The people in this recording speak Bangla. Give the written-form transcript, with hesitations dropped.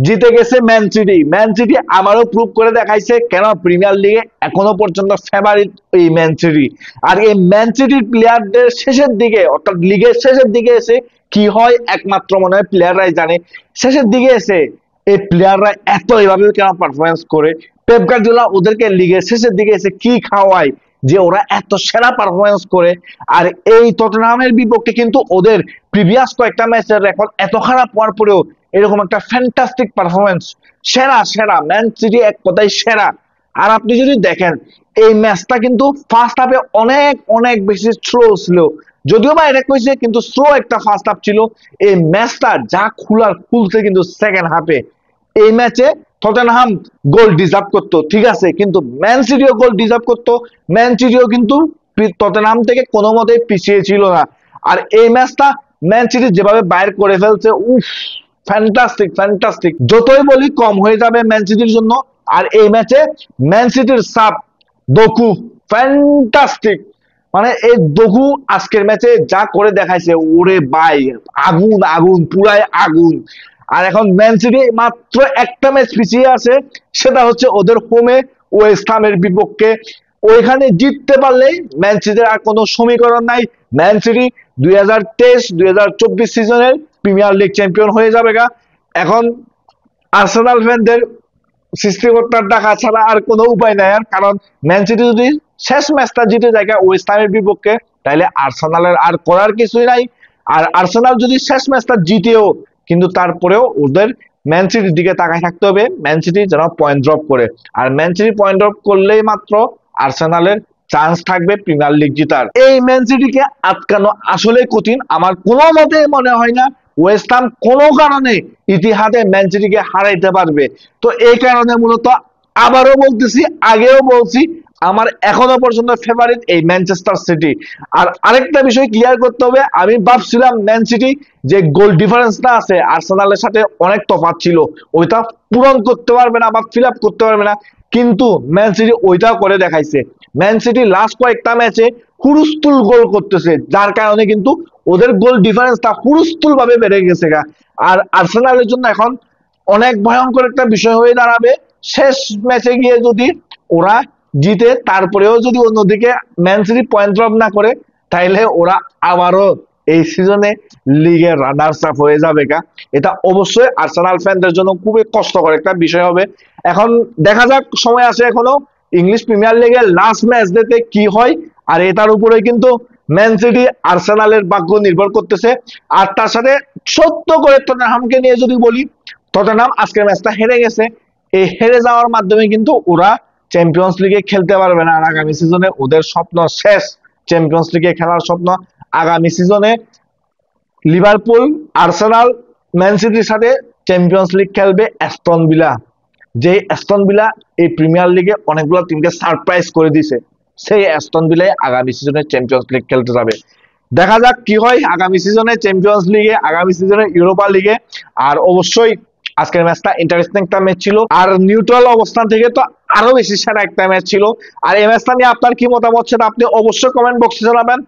জিতে গেছে ম্যান সিটি। ম্যান সিটি আমারও প্রুভ করে দেখাইছে কেন প্রিমিয়ার লিগে এখনো পর্যন্ত ফেভারিট এই ম্যান সিটি। আর এই ম্যান সিটির প্লেয়ারদের শেষের দিকে অর্থাৎ লিগের শেষের দিকে এসে কি হয় একমাত্র মনে হয় প্লেয়াররাই জানে। শেষের দিকে এসে এই প্লেয়াররা এত এভাবে কেন পারফরমেন্স করে, পেপ গার্দিওলা ওদেরকে লিগের শেষের দিকে এসে কি খাওয়ায় যে ওরা এত সেরা পারফরমেন্স করে। আর এই টটেনহামের বিপক্ষে কিন্তু ওদের প্রিভিয়াস কয়েকটা ম্যাচের রেকর্ড এত খারাপ হওয়ার পরেও এরকম একটা ফ্যান্টাস্টিক পারফরমেন্স, সেরা সেরা ম্যান সিটি এক কথায় সেরা। আর আপনি যদি দেখেন এই ম্যাচটা কিন্তু ফার্স্ট হাফে অনেক অনেক বেশি স্লো ছিল, যদিও বা এটা কইছে কিন্তু স্লো একটা ফার্স্ট হাফ ছিল। এই ম্যাচটা যা খুলছে কিন্তু সেকেন্ড হাফে। এই ম্যাচে টটেনহাম গোল ডিজার্ভ করতো ঠিক আছে, কিন্তু ম্যান সিটিও গোল ডিজার্ভ করতো। ম্যান সিটিও কিন্তু টটেনহাম থেকে কোনো মতেই পিছিয়ে ছিল না। আর এই ম্যাচটা ম্যান সিটি যেভাবে বাইর করে ফেলছে, উফ, ফ্যান্টাস্টিক ফ্যান্টাস্টিক। যতই বলি কম হয়ে যাবে ম্যান সিটির জন্য। আর এই ম্যাচে ম্যান সিটির সাব দোকু ফ্যান্টাস্টিক। মানে এই দোকু আজকের ম্যাচে যা করে দেখাইছে, ওরে ভাই, আগুন আগুন পুরাই আগুন। আর এখন ম্যান সিটি মাত্র একটা ম্যাচ পিছিয়ে আছে, সেটা হচ্ছে ওদের হোমে ওয়েস্ট হামের বিপক্ষে। ওইখানে জিততে পারলেই ম্যান সিটির আর কোনো সমীকরণ নাই। ম্যান সিটি 2023-2024 সিজনের প্রিমিয়ার লিগ চ্যাম্পিয়ন হয়ে যাবে গা। এখন আর্সেনাল ফ্যানদের সৃষ্টিকর্তার ডাকা ছাড়া আর কোনো উপায় নাই। আর কারণ ম্যান সিটি যদি শেষ ম্যাচটা জিতে যায় ওয়েস্ট হামের বিপক্ষে, তাহলে আর্সেনালের আর করার কিছুই নাই। আর আর্সেনাল যদি শেষ ম্যাচটা জিতেও কিন্তু তারপরেও ওদের ম্যান সিটির দিকে তাকায় থাকতে হবে, ম্যান সিটি যেন পয়েন্ট ড্রপ করে। আর ম্যান সিটি পয়েন্ট ড্রপ করলেই মাত্র আর্সেনালের চান্স থাকবে প্রিমিয়ার লিগ জেতার। এই ম্যান সিটিকে আটকানো আসলে কঠিন। আমার কোনো মতে মনে হয় না ওয়েস্ট হাম কোনো কারণে ইতিহাসে ম্যান সিটিকে হারাইতে পারবে। তো এই কারণে মূলত আবারও বলতেছি, আগেও বলছি, আমার এখনো পর্যন্ত ফেভারিট এই ম্যানচেস্টার সিটি। আর আরেকটা বিষয় ক্লিয়ার করতে হবে, আমি ভাবছিলাম ম্যান সিটি যে গোল ডিফারেন্সটা আছে আর্সেনালের সাথে অনেক তফাৎ ছিল, ওইটা পূরণ করতে পারবে না বা ফিল আপ করতে পারবে না, কিন্তু ম্যান সিটি ওইটাও করে দেখাইছে। ম্যান সিটি লাস্ট কয়েকটা ম্যাচে হুড়স্থুল গোল করতেছে, যার কারণে কিন্তু ওদের গোল ডিফারেন্সটা হুড়স্থুল ভাবে বেড়ে গেছে গা। আর আর্সেনালের জন্য এখন অনেক ভয়ঙ্কর একটা বিষয় হয়ে দাঁড়াবে, শেষ ম্যাচে গিয়ে যদি ওরা জিতে তারপরেও যদি অন্যদিকে ম্যান সিটি পয়েন্ট ড্রপ না করে, তাইলে ওরা আবারও এই সিজনে লিগের রানার্স আপ হয়ে যাবে গা। এটা অবশ্যই আর্সেনাল ফ্যানদের জন্য খুবই কষ্টকর একটা বিষয় হবে। এখন দেখা যাক, সময় আছে এখনো, ইংলিশ প্রিমিয়ার লিগের লাস্ট ম্যাচ দিতে কি হয়। আর এটার উপরে কিন্তু ম্যান সিটি আর্সেনালের ভাগ্য নির্ভর করতেছে। আর তার সাথে সত্য করে টটেনহামকে নিয়ে যদি বলি, টটেনহাম আজকের ম্যাচটা হেরে গেছে। এই হেরে যাওয়ার মাধ্যমে কিন্তু ওরা চ্যাম্পিয়ন্স লিগে খেলতে পারবে না। আর আগামী সিজনে ওদের স্বপ্ন শেষ, চ্যাম্পিয়ন্স লিগে খেলার স্বপ্ন। আগামী সিজনে লিভারপুল, আর্সেনাল, ম্যান সিটির সাথে চ্যাম্পিয়ন্স লিগ খেলবে অ্যাস্টন ভিলা। যে অ্যাস্টন ভিলা এই প্রিমিয়ার লিগে অনেকগুলো টিমকে সারপ্রাইজ করে দিছে, সেই অ্যাস্টন ভিলাই আগামী সিজনে চ্যাম্পিয়ন্স লিগ খেলতে যাবে। দেখা যাক কি হয় আগামী সিজনে চ্যাম্পিয়ন্স লিগে, আগামী সিজনে ইউরোপা লিগে। আর অবশ্যই আজকের ম্যাচটা ইন্টারেস্টিং একটা ম্যাচ ছিল, আর নিউট্রাল অবস্থান থেকে তো আরো বেশি সেরা একটা ম্যাচ ছিল। আর এই ম্যাচটা নিয়ে আপনার কি মতামত সেটা আপনি অবশ্যই কমেন্ট বক্সে জানাবেন।